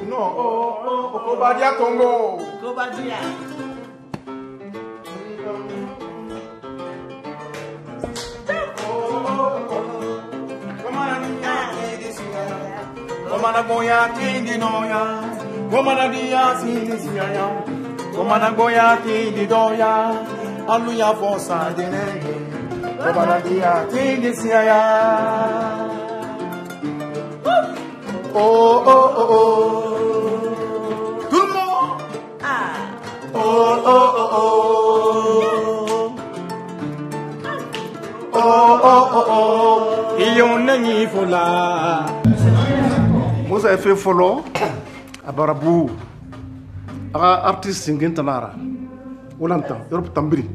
Non, Kobadia Congo. Kobadia. Komana goya tindi noya, komana dia tindi siya, komana goya tindi doya, aluya fosa denenge, komana dia tindi siya. Oh oh oh oh, tout le monde. Ah. Oh oh oh oh, oh oh oh oh, iyon nengi fola. Musa fait follow abarabu aga artiste ngentanara wolanta Europe tambiri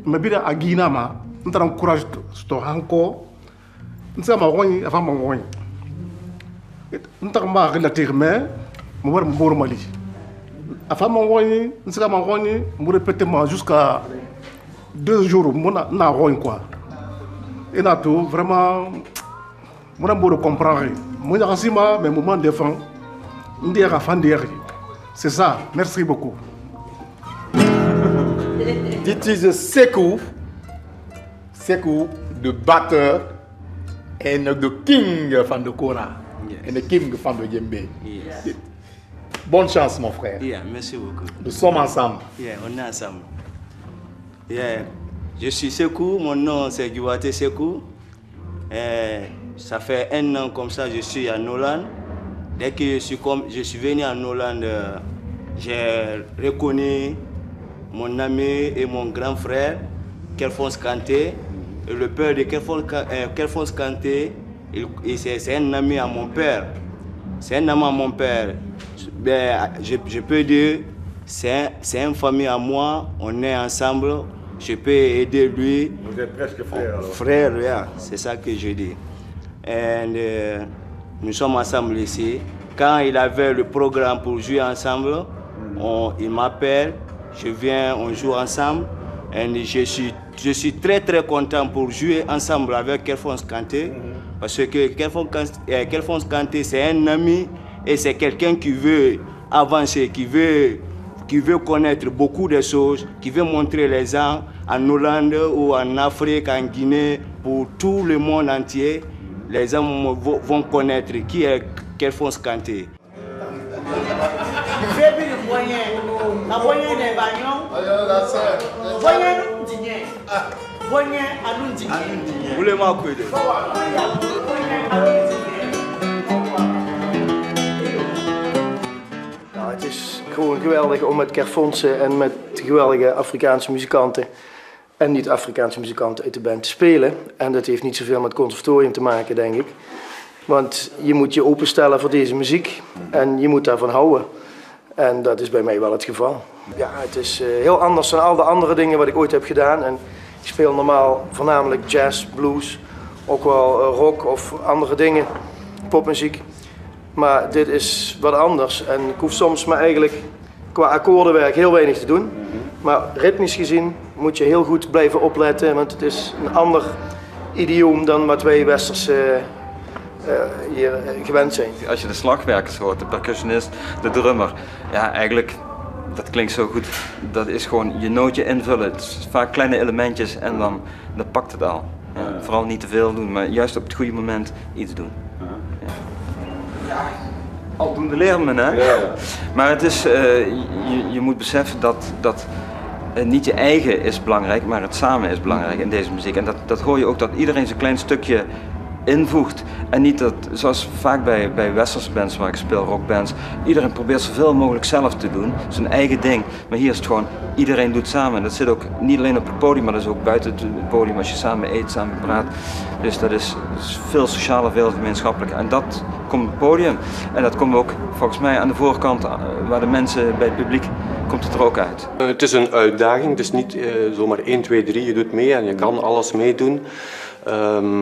mabira agina ma ntara courage to hanko nsa ma woni afa ma woni ntara ma relatir mais mo war mbor mali afa ma woni nsa ma woni mo répéter ma jusqu'à 2 jours mo na woni quoi et là tout vraiment mon amour de comprendre. Mon mais moment défend. C'est ça. Merci beaucoup. It is a Sekou, the batteur, and the king from the Kora, and the king from the Djembe. Yes. Bonne chance, mon frère. Yeah, merci beaucoup. Nous sommes ensemble. Yeah, on est ensemble. Yeah. Je suis Sekou, mon nom c'est Guiwate Sekou. Ça fait 1 an comme ça, je suis en Hollande. Dès que je suis venu en Hollande, j'ai reconnu mon ami et mon grand frère, Kelfons Kanté. Et le père de Kelfons Kanté, c'est un ami à mon père. C'est un ami à mon père. Ben, je peux dire, c'est une famille à moi, on est ensemble. Je peux aider lui. Vous êtes presque frères. Frère, yeah, c'est ça que je dis. Et nous sommes ensemble ici. Quand il avait le programme pour jouer ensemble, il m'appelle, je viens, on joue ensemble. Et je suis très très content pour jouer ensemble avec Kelfons Kanté. Parce que Kelfons Kanté, c'est un ami et c'est quelqu'un qui veut avancer, qui veut connaître beaucoup de choses, qui veut montrer les gens en Hollande ou en Afrique, en Guinée, pour tout le monde entier. Les gens vont connaître qui est Kelfons Kanté. Het is gewoon geweldig om met Kelfonsen en met geweldige Afrikaanse muzikanten en niet-Afrikaanse muzikanten uit de band te spelen. En dat heeft niet zoveel met conservatorium te maken, denk ik. Want je moet je openstellen voor deze muziek en je moet daarvan houden. En dat is bij mij wel het geval. Ja, het is heel anders dan al de andere dingen wat ik ooit heb gedaan. En ik speel normaal voornamelijk jazz, blues, ook wel rock of andere dingen, popmuziek. Maar dit is wat anders en ik hoef soms maar eigenlijk qua akkoordenwerk heel weinig te doen. Maar ritmisch gezien moet je heel goed blijven opletten, want het is een ander idioom dan wat wij Westers hier gewend zijn. Als je de slagwerkers hoort, de percussionist, de drummer, ja eigenlijk, dat klinkt zo goed. Dat is gewoon je nootje invullen. Het is vaak kleine elementjes en dan pakt het al. Ja, vooral niet te veel doen, maar juist op het goede moment iets doen. Ja. Aldoende leert men, hè? Ja. Maar het is, je moet beseffen dat niet je eigen is belangrijk, maar het samen is belangrijk in deze muziek. En dat hoor je ook, dat iedereen zijn klein stukje invoegt. En niet dat, zoals vaak bij westerse bands waar ik speel, rockbands, iedereen probeert zoveel mogelijk zelf te doen, zijn eigen ding. Maar hier is het gewoon, iedereen doet samen. En dat zit ook niet alleen op het podium, maar dat is ook buiten het podium als je samen eet, samen praat. Dus dat is veel socialer, veel gemeenschappelijker. En dat komt op het podium. En dat komt ook volgens mij aan de voorkant, waar de mensen bij het publiek, komt het er ook uit. Het is een uitdaging, het is niet zomaar 1, 2, 3, je doet mee en je kan alles meedoen.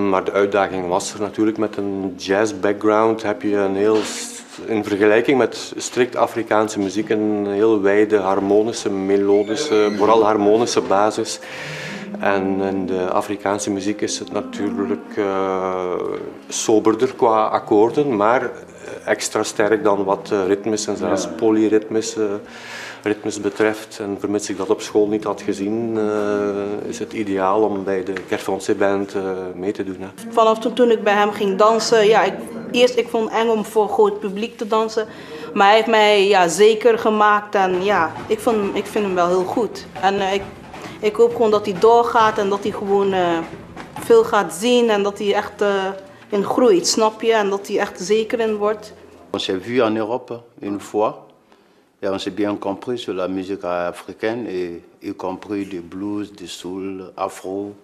Maar de uitdaging was er natuurlijk. Met een jazz background heb je in vergelijking met strikt Afrikaanse muziek een heel wijde harmonische, melodische, vooral harmonische basis. En in de Afrikaanse muziek is het natuurlijk soberder qua akkoorden, maar extra sterk dan wat ritmes en zelfs polyritmische ritmes betreft. En vermits ik dat op school niet had gezien, is het ideaal om bij de Kerfondse Band mee te doen. Hè. Vanaf toen ik bij hem ging dansen, ja, ik vond het eng om voor groot publiek te dansen. Maar hij heeft mij zeker gemaakt en ja, ik vind hem wel heel goed. En ik hoop gewoon dat hij doorgaat en dat hij gewoon veel gaat zien en dat hij echt in groeit, snap je? En dat hij echt zeker in wordt. On s'est vu en Europe une fois et on s'est bien compris sur la musique africaine, et y compris du blues, du soul, afro.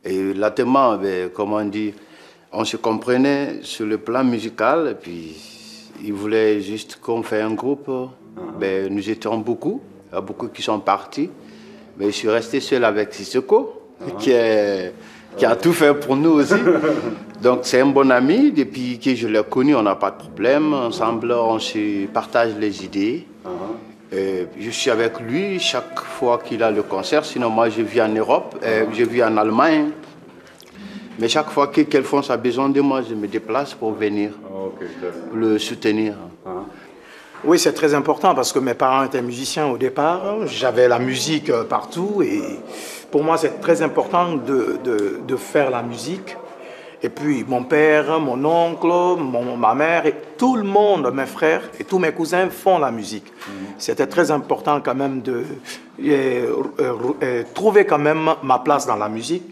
Et latément, comme on dit, on se comprenait sur le plan musical et puis il voulait juste qu'on fasse un groupe. Nous étions beaucoup, il y a beaucoup qui sont partis, mais je suis resté seul avec Sissoko, qui a tout fait pour nous aussi. Donc c'est un bon ami, depuis que je l'ai connu, on n'a pas de problème. Ensemble, on se partage les idées. Je suis avec lui chaque fois qu'il a le concert. Sinon, moi, je vis en Europe, je vis en Allemagne. Mais chaque fois que quelqu'un a besoin de moi, je me déplace pour venir, pour le soutenir. Oui, c'est très important parce que mes parents étaient musiciens au départ. J'avais la musique partout et pour moi, c'est très important de faire la musique. Et puis mon père, mon oncle, ma mère, et tout le monde, mes frères et tous mes cousins font la musique. C'était très important quand même de trouver quand même ma place dans la musique.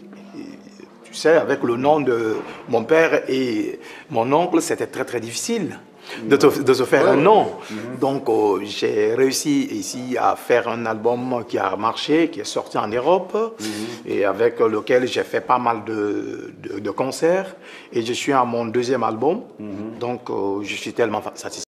Tu sais, avec le nom de mon père et mon oncle, c'était très difficile de se faire un nom. Donc j'ai réussi ici à faire un album qui a marché, qui est sorti en Europe et avec lequel j'ai fait pas mal de concerts. Et je suis à mon deuxième album, donc je suis tellement satisfait.